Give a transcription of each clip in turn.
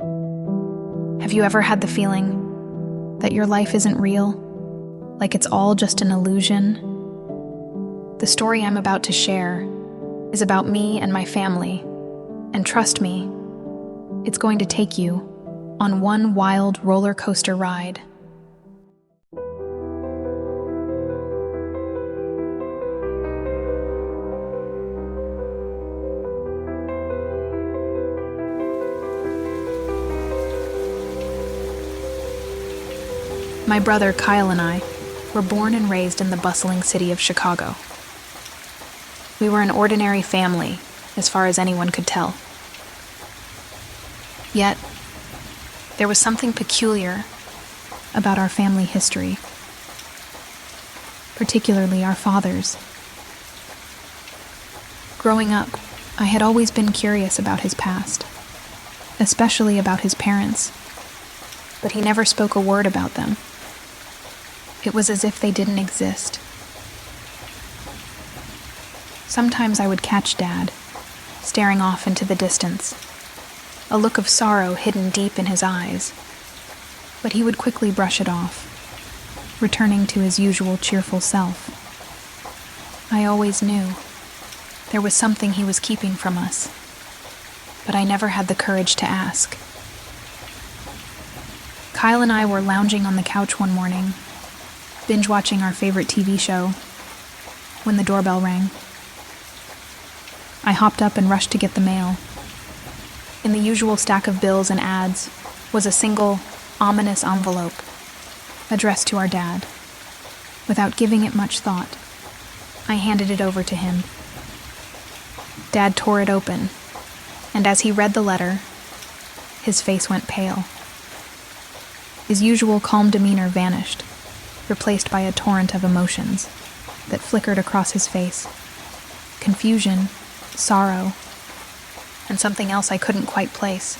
Have you ever had the feeling that your life isn't real? Like it's all just an illusion? The story I'm about to share is about me and my family, and trust me, it's going to take you on one wild roller coaster ride. My brother Kyle and I were born and raised in the bustling city of Chicago. We were an ordinary family, as far as anyone could tell. Yet, there was something peculiar about our family history, particularly our father's. Growing up, I had always been curious about his past, especially about his parents, but he never spoke a word about them. It was as if they didn't exist. Sometimes I would catch Dad, staring off into the distance, a look of sorrow hidden deep in his eyes, but he would quickly brush it off, returning to his usual cheerful self. I always knew there was something he was keeping from us, but I never had the courage to ask. Kyle and I were lounging on the couch one morning, binge-watching our favorite TV show, when the doorbell rang. I hopped up and rushed to get the mail. In the usual stack of bills and ads was a single, ominous envelope addressed to our dad. Without giving it much thought, I handed it over to him. Dad tore it open, and as he read the letter, his face went pale. His usual calm demeanor vanished, replaced by a torrent of emotions that flickered across his face. Confusion, sorrow, and something else I couldn't quite place.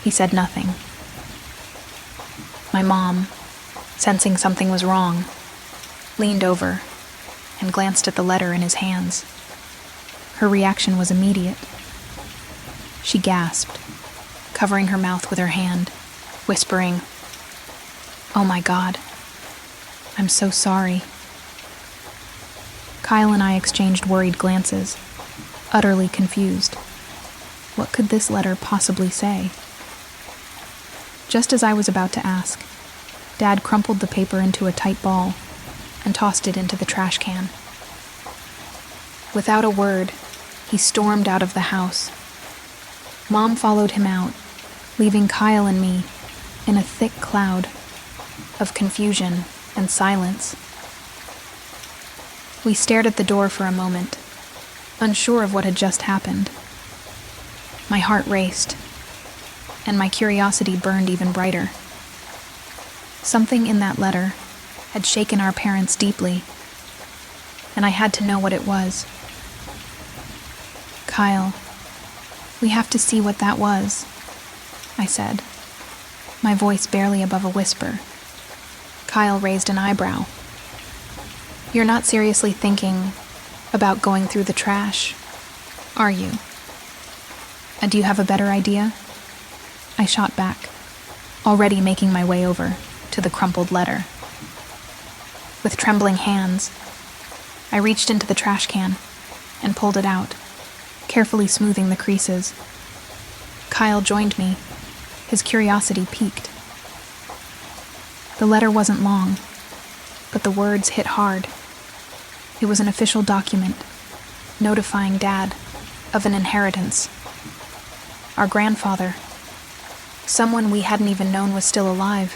He said nothing. My mom, sensing something was wrong, leaned over and glanced at the letter in his hands. Her reaction was immediate. She gasped, covering her mouth with her hand, whispering, "Oh my God, I'm so sorry." Kyle and I exchanged worried glances, utterly confused. What could this letter possibly say? Just as I was about to ask, Dad crumpled the paper into a tight ball and tossed it into the trash can. Without a word, he stormed out of the house. Mom followed him out, leaving Kyle and me in a thick cloud of confusion and silence. We stared at the door for a moment, unsure of what had just happened. My heart raced, and my curiosity burned even brighter. Something in that letter had shaken our parents deeply, and I had to know what it was. "Kyle, we have to see what that was," I said, my voice barely above a whisper. Kyle raised an eyebrow. "You're not seriously thinking about going through the trash, are you? Do you have a better idea?" I shot back, already making my way over to the crumpled letter. With trembling hands, I reached into the trash can and pulled it out, carefully smoothing the creases. Kyle joined me, his curiosity piqued. The letter wasn't long, but the words hit hard. It was an official document, notifying Dad of an inheritance. Our grandfather, someone we hadn't even known was still alive,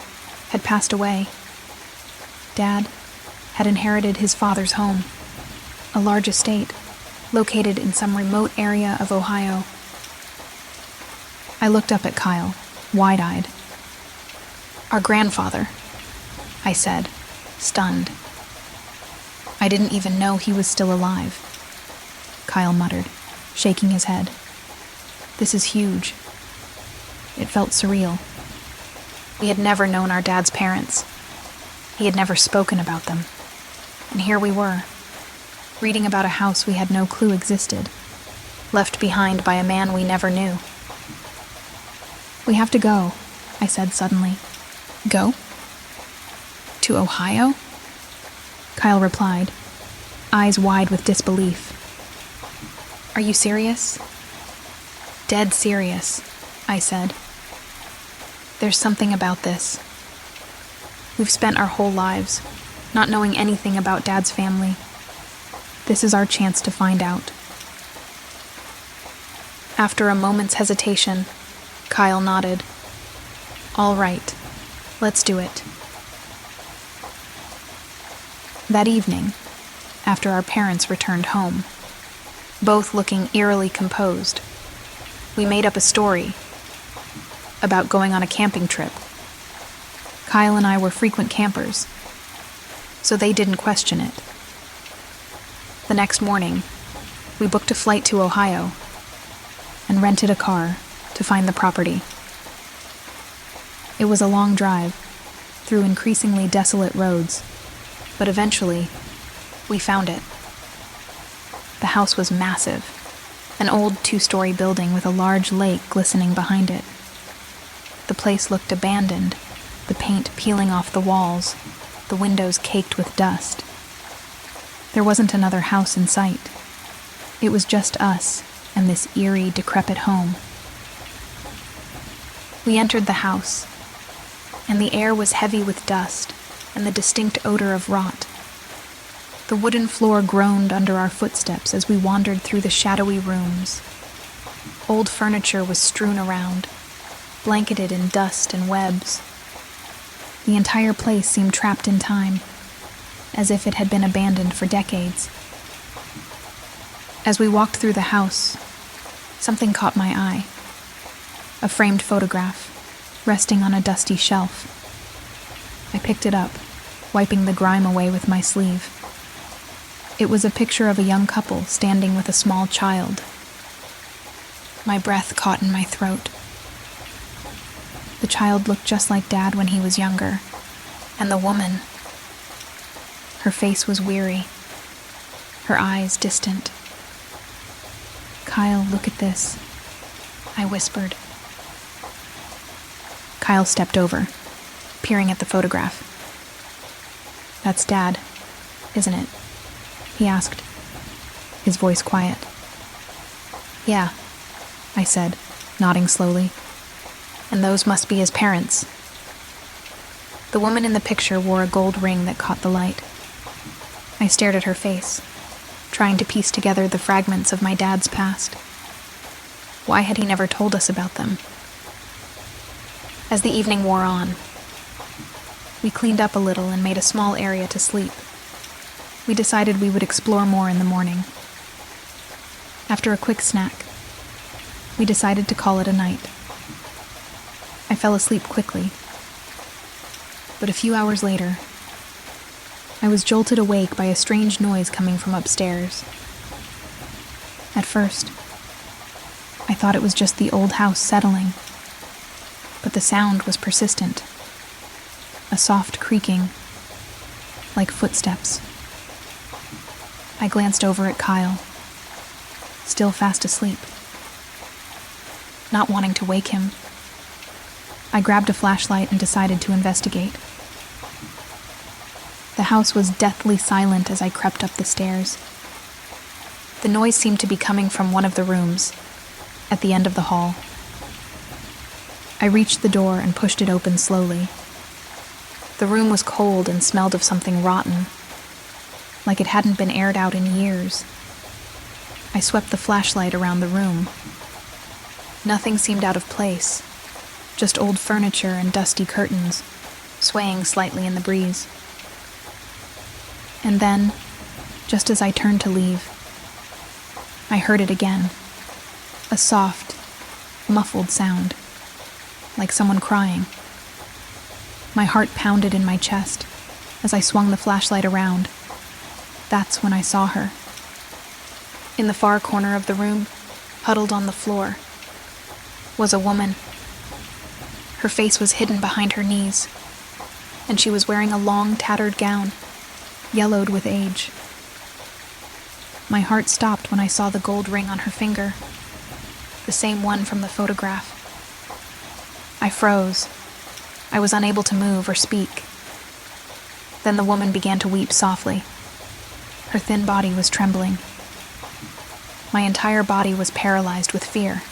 had passed away. Dad had inherited his father's home, a large estate located in some remote area of Ohio. I looked up at Kyle, wide-eyed. "Our grandfather," I said, stunned. "I didn't even know he was still alive," Kyle muttered, shaking his head. "This is huge." It felt surreal. We had never known our dad's parents. He had never spoken about them. And here we were, reading about a house we had no clue existed, left behind by a man we never knew. We have to go, I said suddenly. Go? To Ohio? Kyle replied, eyes wide with disbelief. Are you serious? Dead serious, I said. There's something about this. We've spent our whole lives not knowing anything about Dad's family. This is our chance to find out. After a moment's hesitation, Kyle nodded. All right, let's do it. That evening, after our parents returned home, both looking eerily composed, we made up a story about going on a camping trip. Kyle and I were frequent campers, so they didn't question it. The next morning, we booked a flight to Ohio and rented a car to find the property. It was a long drive through increasingly desolate roads, but eventually, we found it. The house was massive, an old 2-story building with a large lake glistening behind it. The place looked abandoned, the paint peeling off the walls, the windows caked with dust. There wasn't another house in sight. It was just us and this eerie, decrepit home. We entered the house, and the air was heavy with dust and the distinct odor of rot. The wooden floor groaned under our footsteps as we wandered through the shadowy rooms. Old furniture was strewn around, blanketed in dust and webs. The entire place seemed trapped in time, as if it had been abandoned for decades. As we walked through the house, something caught my eye. A framed photograph, resting on a dusty shelf. I picked it up, wiping the grime away with my sleeve. It was a picture of a young couple standing with a small child. My breath caught in my throat. The child looked just like Dad when he was younger, and the woman, her face was weary, her eyes distant. Kyle, look at this, I whispered. Kyle stepped over, peering at the photograph. That's Dad, isn't it? He asked, his voice quiet. Yeah, I said, nodding slowly. And those must be his parents. The woman in the picture wore a gold ring that caught the light. I stared at her face, trying to piece together the fragments of my dad's past. Why had he never told us about them? As the evening wore on, we cleaned up a little and made a small area to sleep. We decided we would explore more in the morning. After a quick snack, we decided to call it a night. I fell asleep quickly, but a few hours later, I was jolted awake by a strange noise coming from upstairs. At first, I thought it was just the old house settling, but the sound was persistent. A soft creaking, like footsteps. I glanced over at Kyle, still fast asleep. Not wanting to wake him, I grabbed a flashlight and decided to investigate. The house was deathly silent as I crept up the stairs. The noise seemed to be coming from one of the rooms, at the end of the hall. I reached the door and pushed it open slowly. The room was cold and smelled of something rotten, like it hadn't been aired out in years. I swept the flashlight around the room. Nothing seemed out of place, just old furniture and dusty curtains, swaying slightly in the breeze. And then, just as I turned to leave, I heard it again. A soft, muffled sound, like someone crying. My heart pounded in my chest as I swung the flashlight around. That's when I saw her. In the far corner of the room, huddled on the floor, was a woman. Her face was hidden behind her knees, and she was wearing a long, tattered gown, yellowed with age. My heart stopped when I saw the gold ring on her finger, the same one from the photograph. I froze. I was unable to move or speak. Then the woman began to weep softly. Her thin body was trembling. My entire body was paralyzed with fear.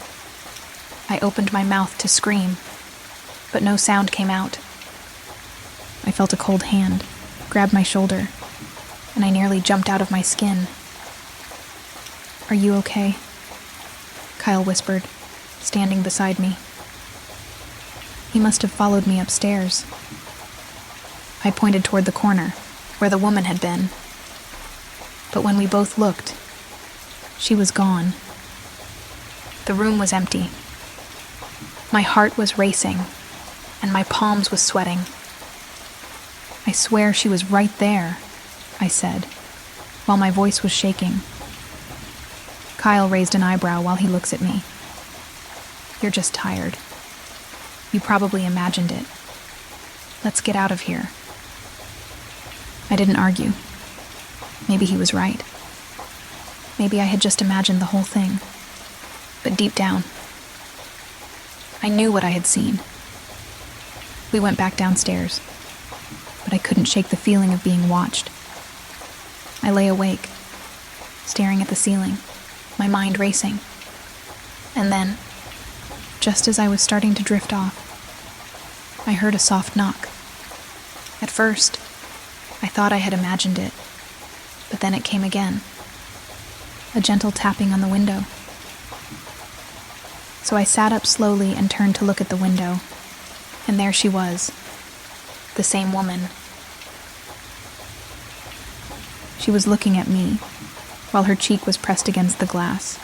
I opened my mouth to scream, but no sound came out. I felt a cold hand grab my shoulder, and I nearly jumped out of my skin. "Are you okay?" Kyle whispered, standing beside me. He must have followed me upstairs. I pointed toward the corner, where the woman had been. But when we both looked, she was gone. The room was empty. My heart was racing, and my palms was sweating. "I swear she was right there," I said, while my voice was shaking. Kyle raised an eyebrow while he looks at me. "You're just tired. You probably imagined it. Let's get out of here." I didn't argue. Maybe he was right. Maybe I had just imagined the whole thing. But deep down, I knew what I had seen. We went back downstairs, but I couldn't shake the feeling of being watched. I lay awake, staring at the ceiling, my mind racing. And then, just as I was starting to drift off, I heard a soft knock. At first, I thought I had imagined it, but then it came again. A gentle tapping on the window. So I sat up slowly and turned to look at the window, and there she was, the same woman. She was looking at me, while her cheek was pressed against the glass.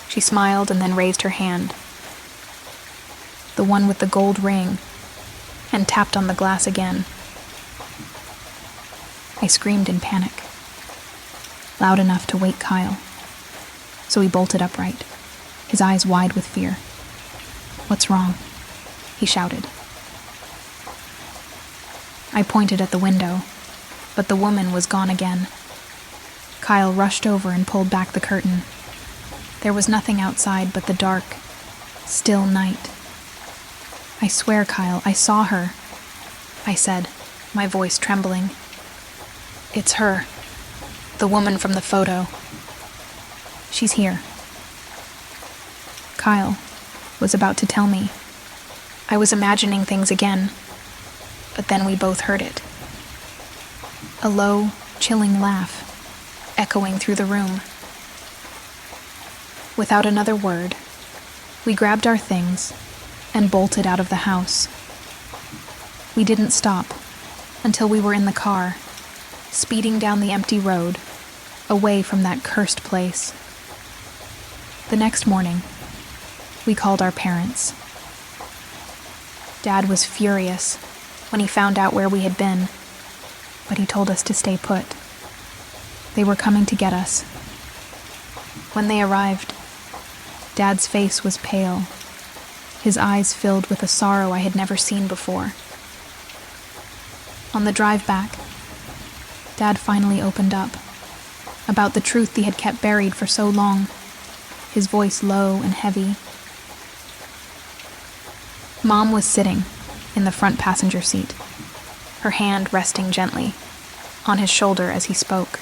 She smiled and then raised her hand, the one with the gold ring, and tapped on the glass again. I screamed in panic, loud enough to wake Kyle, so he bolted upright, his eyes wide with fear. "What's wrong?" he shouted. I pointed at the window, but the woman was gone again. Kyle rushed over and pulled back the curtain. There was nothing outside but the dark, still night. "I swear, Kyle, I saw her," I said, my voice trembling. "It's her, the woman from the photo. She's here." Kyle was about to tell me. I was imagining things again, but then we both heard it. A low, chilling laugh, echoing through the room. Without another word, we grabbed our things and bolted out of the house. We didn't stop until we were in the car, speeding down the empty road, away from that cursed place. The next morning, we called our parents. Dad was furious when he found out where we had been, but he told us to stay put. They were coming to get us. When they arrived, Dad's face was pale, his eyes filled with a sorrow I had never seen before. On the drive back, Dad finally opened up about the truth he had kept buried for so long, his voice low and heavy. Mom was sitting in the front passenger seat, her hand resting gently on his shoulder as he spoke.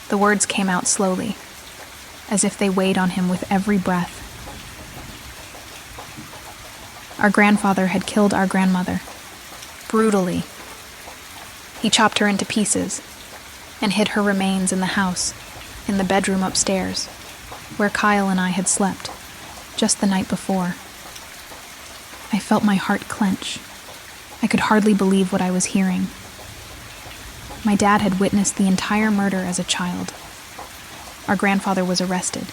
The words came out slowly, as if they weighed on him with every breath. Our grandfather had killed our grandmother, brutally. He chopped her into pieces and hid her remains in the house, in the bedroom upstairs, where Kyle and I had slept, just the night before. I felt my heart clench. I could hardly believe what I was hearing. My dad had witnessed the entire murder as a child. Our grandfather was arrested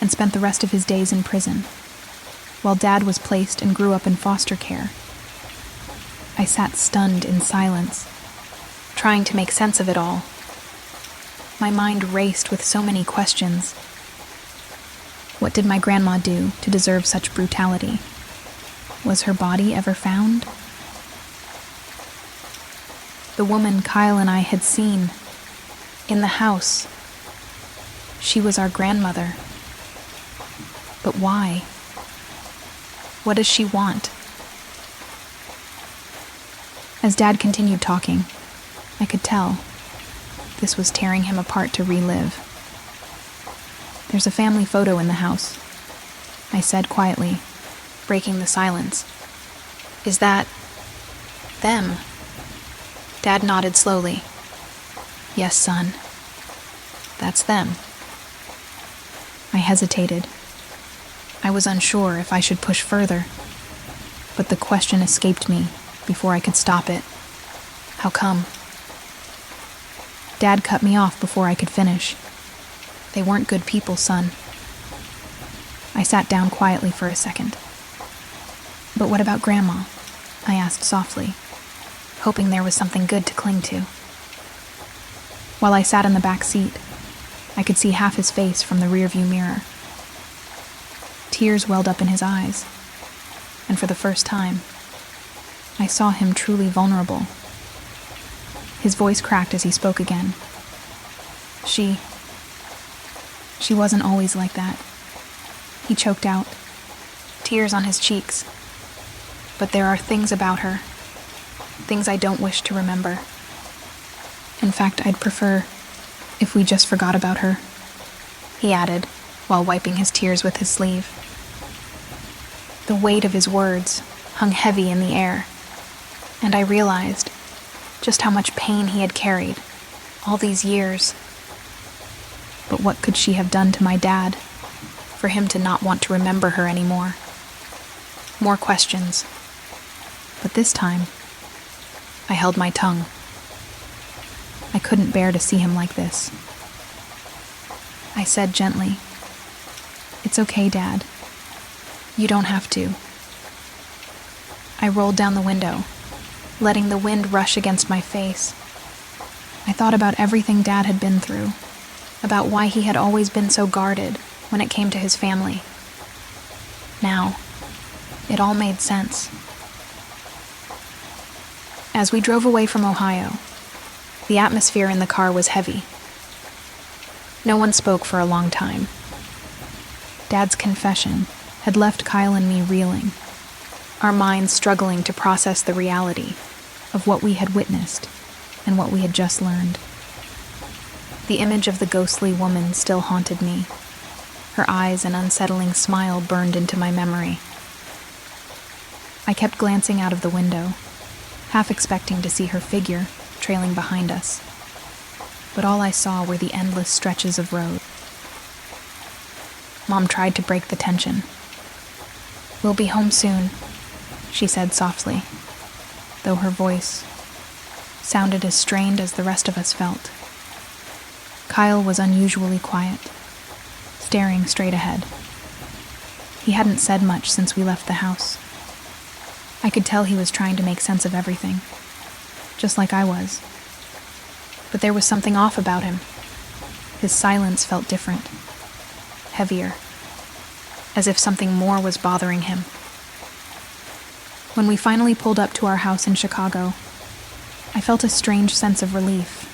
and spent the rest of his days in prison, while Dad was placed and grew up in foster care. I sat stunned in silence, trying to make sense of it all. My mind raced with so many questions. What did my grandma do to deserve such brutality? Was her body ever found? The woman Kyle and I had seen in the house, she was our grandmother. But why? What does she want? As Dad continued talking, I could tell this was tearing him apart to relive. There's a family photo in the house, I said quietly, breaking the silence. Is that them? Dad nodded slowly. Yes, son. That's them. I hesitated. I was unsure if I should push further, but the question escaped me before I could stop it. How come? Dad cut me off before I could finish. They weren't good people, son. I sat down quietly for a second. But what about Grandma? I asked softly, hoping there was something good to cling to. While I sat in the back seat, I could see half his face from the rearview mirror. Tears welled up in his eyes, and for the first time, I saw him truly vulnerable. His voice cracked as he spoke again. She wasn't always like that. He choked out, tears on his cheeks. But there are things about her, things I don't wish to remember. In fact, I'd prefer if we just forgot about her, he added, while wiping his tears with his sleeve. The weight of his words hung heavy in the air, and I realized just how much pain he had carried all these years. But what could she have done to my dad for him to not want to remember her anymore? More questions. But this time, I held my tongue. I couldn't bear to see him like this. I said gently, "It's okay, Dad. You don't have to." I rolled down the window, letting the wind rush against my face. I thought about everything Dad had been through, about why he had always been so guarded when it came to his family. Now, it all made sense. As we drove away from Ohio, the atmosphere in the car was heavy. No one spoke for a long time. Dad's confession had left Kyle and me reeling, our minds struggling to process the reality of what we had witnessed and what we had just learned. The image of the ghostly woman still haunted me. Her eyes and unsettling smile burned into my memory. I kept glancing out of the window, half expecting to see her figure trailing behind us. But all I saw were the endless stretches of road. Mom tried to break the tension. "We'll be home soon," she said softly, though her voice sounded as strained as the rest of us felt. Kyle was unusually quiet, staring straight ahead. He hadn't said much since we left the house. I could tell he was trying to make sense of everything, just like I was. But there was something off about him. His silence felt different, heavier, as if something more was bothering him. When we finally pulled up to our house in Chicago, I felt a strange sense of relief.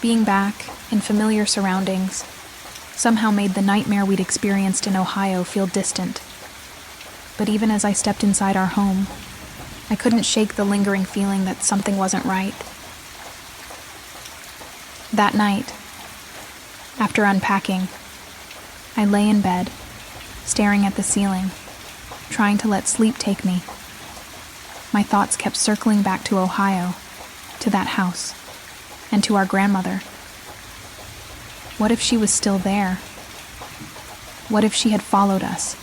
Being back in familiar surroundings somehow made the nightmare we'd experienced in Ohio feel distant. But even as I stepped inside our home, I couldn't shake the lingering feeling that something wasn't right. That night, after unpacking, I lay in bed, staring at the ceiling, trying to let sleep take me. My thoughts kept circling back to Ohio, to that house, and to our grandmother. What if she was still there? What if she had followed us?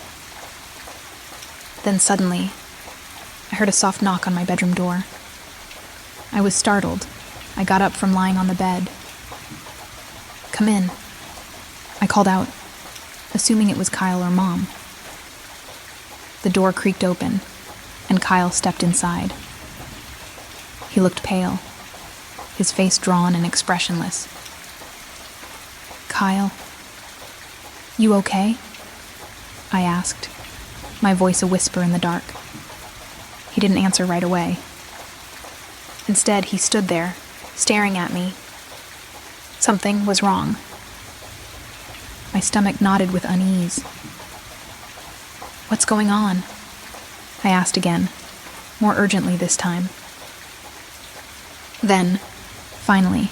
Then suddenly, I heard a soft knock on my bedroom door. I was startled. I got up from lying on the bed. "Come in," I called out, assuming it was Kyle or Mom. The door creaked open, and Kyle stepped inside. He looked pale, his face drawn and expressionless. "Kyle, you okay?" I asked, my voice a whisper in the dark. He didn't answer right away. Instead, he stood there, staring at me. Something was wrong. My stomach knotted with unease. "What's going on?" I asked again, more urgently this time. Then, finally,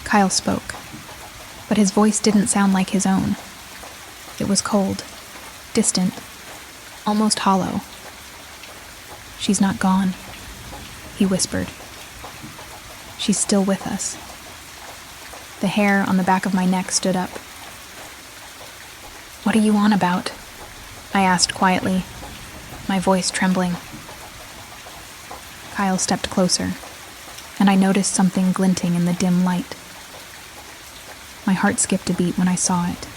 Kyle spoke, but his voice didn't sound like his own. It was cold, distant, almost hollow. "She's not gone," he whispered. "She's still with us." The hair on the back of my neck stood up. "What are you on about?" I asked quietly, my voice trembling. Kyle stepped closer, and I noticed something glinting in the dim light. My heart skipped a beat when I saw it.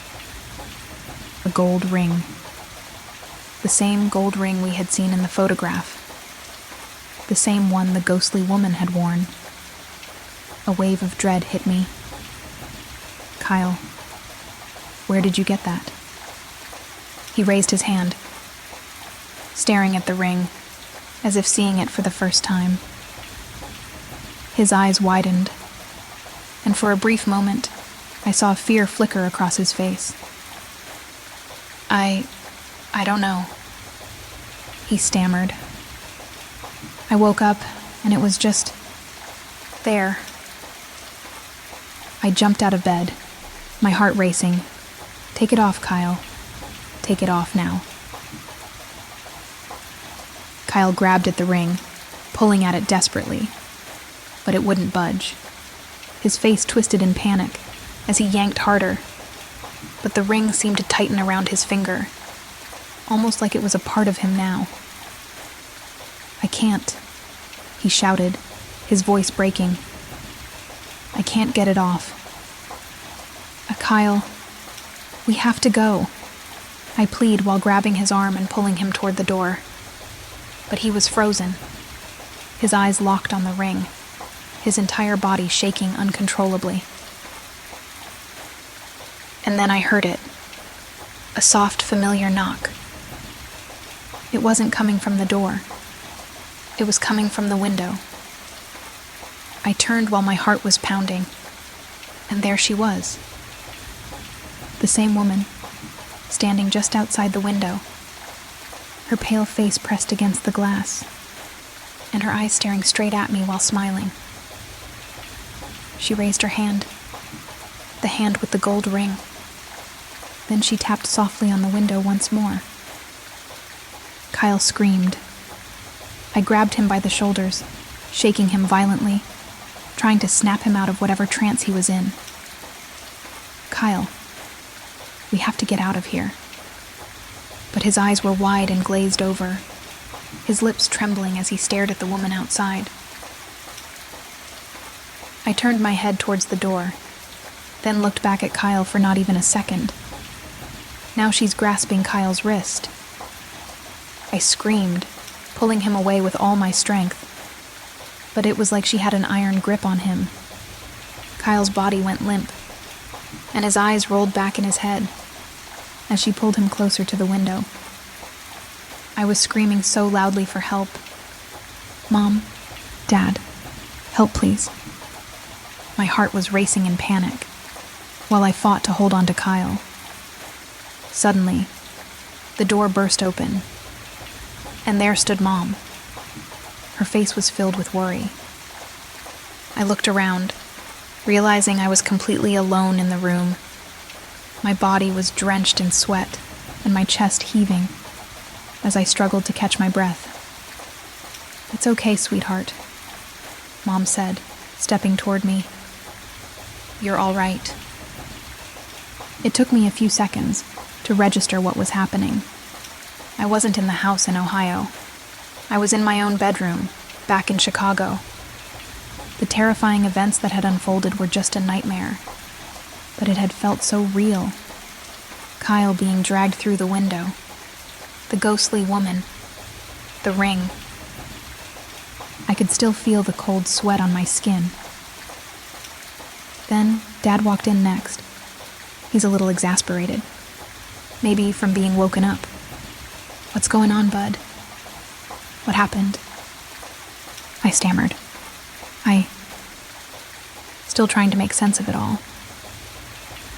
A gold ring. The same gold ring we had seen in the photograph. The same one the ghostly woman had worn. A wave of dread hit me. "Kyle, where did you get that?" He raised his hand, staring at the ring, as if seeing it for the first time. His eyes widened, and for a brief moment, I saw fear flicker across his face. I don't know," he stammered. "I woke up, and it was just there." I jumped out of bed, my heart racing. "Take it off, Kyle. Take it off now." Kyle grabbed at the ring, pulling at it desperately, but it wouldn't budge. His face twisted in panic as he yanked harder, but the ring seemed to tighten around his finger, almost like it was a part of him now. "I can't," he shouted, his voice breaking. "I can't get it off. Kyle, we have to go," I plead while grabbing his arm and pulling him toward the door. But he was frozen, his eyes locked on the ring, his entire body shaking uncontrollably. And then I heard it, a soft, familiar knock. It wasn't coming from the door. It was coming from the window. I turned while my heart was pounding, and there she was. The same woman, standing just outside the window, her pale face pressed against the glass, and her eyes staring straight at me while smiling. She raised her hand, the hand with the gold ring. Then she tapped softly on the window once more. Kyle screamed. I grabbed him by the shoulders, shaking him violently, trying to snap him out of whatever trance he was in. "Kyle, we have to get out of here." But his eyes were wide and glazed over, his lips trembling as he stared at the woman outside. I turned my head towards the door, then looked back at Kyle for not even a second. Now she's grasping Kyle's wrist. I screamed, pulling him away with all my strength, but it was like she had an iron grip on him. Kyle's body went limp, and his eyes rolled back in his head as she pulled him closer to the window. I was screaming so loudly for help. "Mom, Dad, help please." My heart was racing in panic, while I fought to hold on to Kyle. Suddenly, the door burst open, and there stood Mom. Her face was filled with worry. I looked around, realizing I was completely alone in the room. My body was drenched in sweat, and my chest heaving as I struggled to catch my breath. "It's okay, sweetheart," Mom said, stepping toward me. "You're all right." It took me a few seconds to register what was happening. I wasn't in the house in Ohio. I was in my own bedroom, back in Chicago. The terrifying events that had unfolded were just a nightmare, but it had felt so real. Kyle being dragged through the window, the ghostly woman, the ring. I could still feel the cold sweat on my skin. Then Dad walked in next. He's a little exasperated, maybe from being woken up. "What's going on, bud? What happened?" I stammered. Still trying to make sense of it all.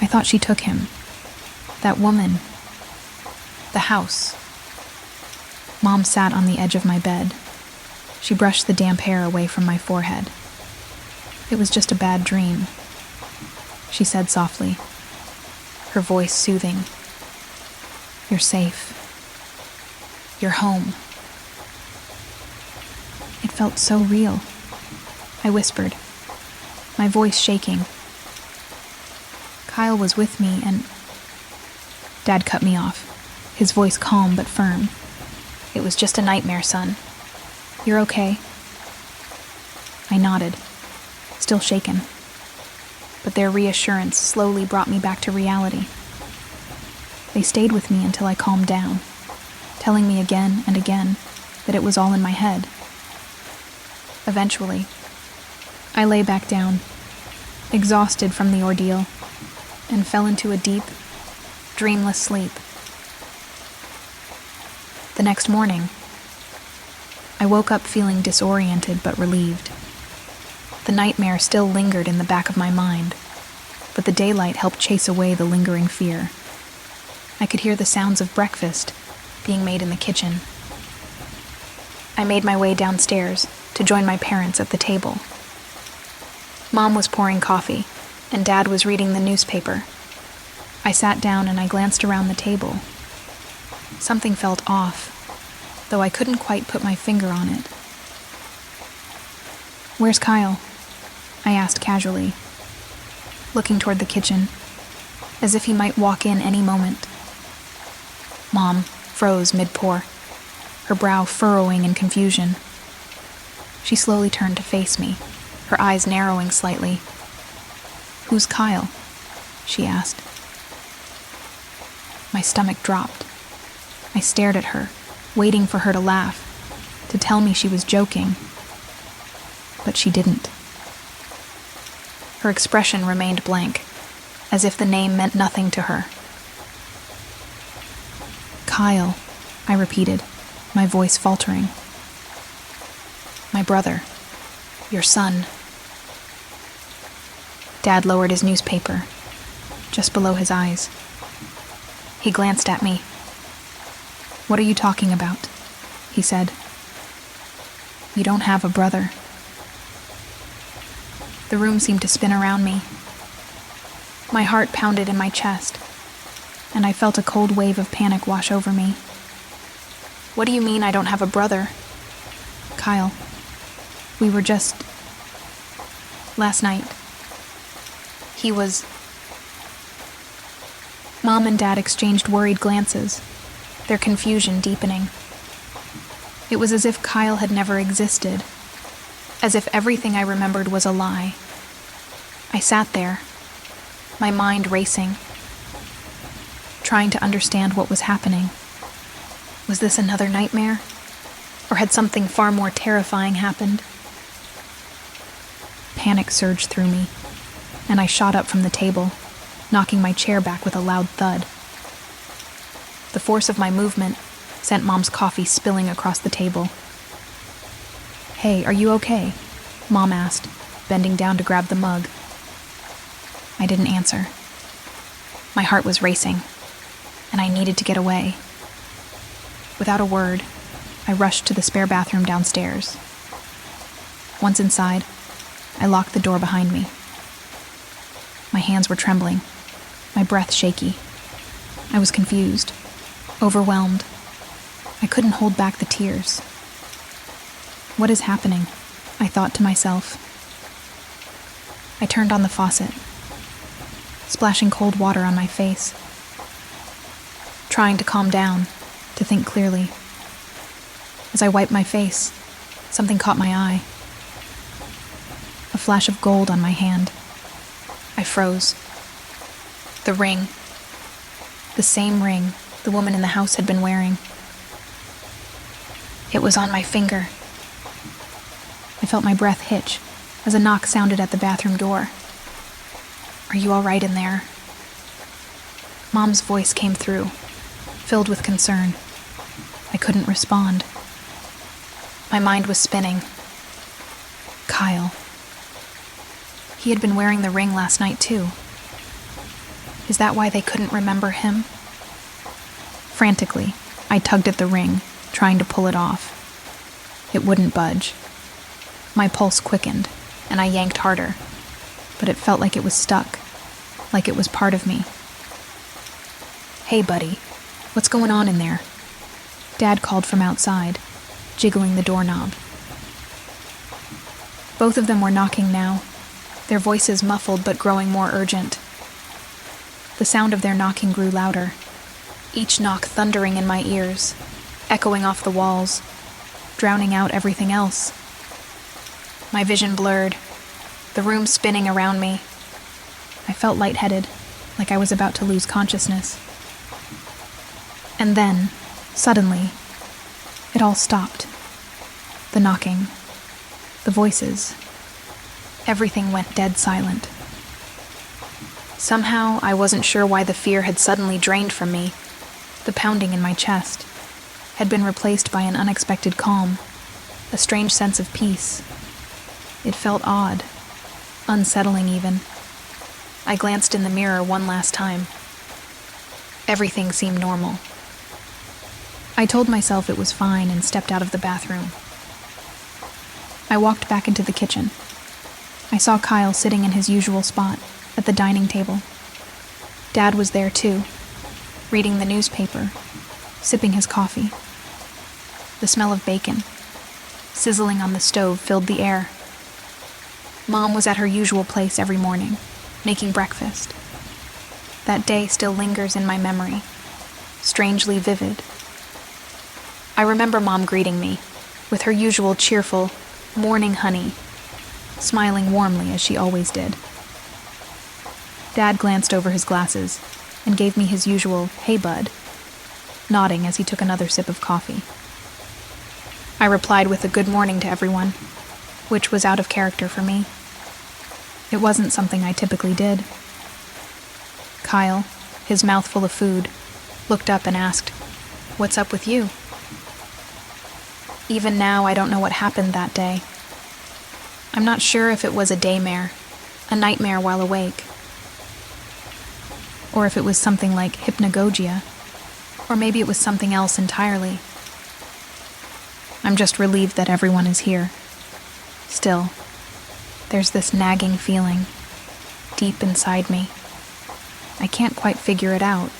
"I thought she took him. That woman. The house." Mom sat on the edge of my bed. She brushed the damp hair away from my forehead. "It was just a bad dream," she said softly, her voice soothing. "You're safe. You're home." It felt so real, I whispered, my voice shaking. Kyle was with me and... Dad cut me off, his voice calm but firm. "It was just a nightmare, son. You're okay?" I nodded, still shaken, but their reassurance slowly brought me back to reality. They stayed with me until I calmed down, telling me again and again that it was all in my head. Eventually, I lay back down, exhausted from the ordeal, and fell into a deep, dreamless sleep. The next morning, I woke up feeling disoriented but relieved. The nightmare still lingered in the back of my mind, but the daylight helped chase away the lingering fear. I could hear the sounds of breakfast being made in the kitchen. I made my way downstairs to join my parents at the table. Mom was pouring coffee, and Dad was reading the newspaper. I sat down and I glanced around the table. Something felt off, though I couldn't quite put my finger on it. "Where's Kyle?" I asked casually, looking toward the kitchen, as if he might walk in any moment. Mom froze mid-pour, her brow furrowing in confusion. She slowly turned to face me, her eyes narrowing slightly. "Who's Kyle?" she asked. My stomach dropped. I stared at her, waiting for her to laugh, to tell me she was joking. But she didn't. Her expression remained blank, as if the name meant nothing to her. "Kyle," I repeated, my voice faltering. "My brother. Your son." Dad lowered his newspaper, just below his eyes. He glanced at me. "What are you talking about?" he said. "You don't have a brother." The room seemed to spin around me. My heart pounded in my chest, and I felt a cold wave of panic wash over me. "What do you mean I don't have a brother?" "Kyle, we were just... last night. He was..." Mom and Dad exchanged worried glances, their confusion deepening. It was as if Kyle had never existed, as if everything I remembered was a lie. I sat there, my mind racing, trying to understand what was happening. Was this another nightmare? Or had something far more terrifying happened? Panic surged through me, and I shot up from the table, knocking my chair back with a loud thud. The force of my movement sent Mom's coffee spilling across the table. "Hey, are you okay?" Mom asked, bending down to grab the mug. I didn't answer. My heart was racing, and I needed to get away. Without a word, I rushed to the spare bathroom downstairs. Once inside, I locked the door behind me. My hands were trembling, my breath shaky. I was confused, overwhelmed. I couldn't hold back the tears. What is happening? I thought to myself. I turned on the faucet, splashing cold water on my face, trying to calm down, to think clearly. As I wiped my face, something caught my eye. A flash of gold on my hand. I froze. The ring. The same ring the woman in the house had been wearing. It was on my finger. I felt my breath hitch as a knock sounded at the bathroom door. "Are you all right in there?" Mom's voice came through, filled with concern. I couldn't respond. My mind was spinning. Kyle. He had been wearing the ring last night, too. Is that why they couldn't remember him? Frantically, I tugged at the ring, trying to pull it off. It wouldn't budge. My pulse quickened, and I yanked harder, but it felt like it was stuck, like it was part of me. "Hey, buddy, what's going on in there?" Dad called from outside, jiggling the doorknob. Both of them were knocking now, their voices muffled but growing more urgent. The sound of their knocking grew louder, each knock thundering in my ears, echoing off the walls, drowning out everything else. My vision blurred, the room spinning around me. I felt lightheaded, like I was about to lose consciousness. And then, suddenly, it all stopped. The knocking, the voices, everything went dead silent. Somehow, I wasn't sure why the fear had suddenly drained from me. The pounding in my chest had been replaced by an unexpected calm, a strange sense of peace. It felt odd, unsettling even. I glanced in the mirror one last time. Everything seemed normal. I told myself it was fine and stepped out of the bathroom. I walked back into the kitchen. I saw Kyle sitting in his usual spot, at the dining table. Dad was there too, reading the newspaper, sipping his coffee. The smell of bacon, sizzling on the stove, filled the air. Mom was at her usual place every morning, making breakfast. That day still lingers in my memory, strangely vivid. I remember Mom greeting me, with her usual cheerful, morning honey, smiling warmly as she always did. Dad glanced over his glasses and gave me his usual, "Hey, bud," nodding as he took another sip of coffee. I replied with a good morning to everyone, which was out of character for me. It wasn't something I typically did. Kyle, his mouth full of food, looked up and asked, "What's up with you?" Even now, I don't know what happened that day. I'm not sure if it was a daymare, a nightmare while awake, or if it was something like hypnagogia, or maybe it was something else entirely. I'm just relieved that everyone is here. Still, there's this nagging feeling, deep inside me. I can't quite figure it out,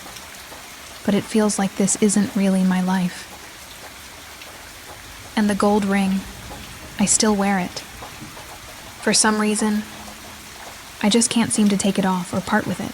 but it feels like this isn't really my life. And the gold ring, I still wear it. For some reason, I just can't seem to take it off or part with it.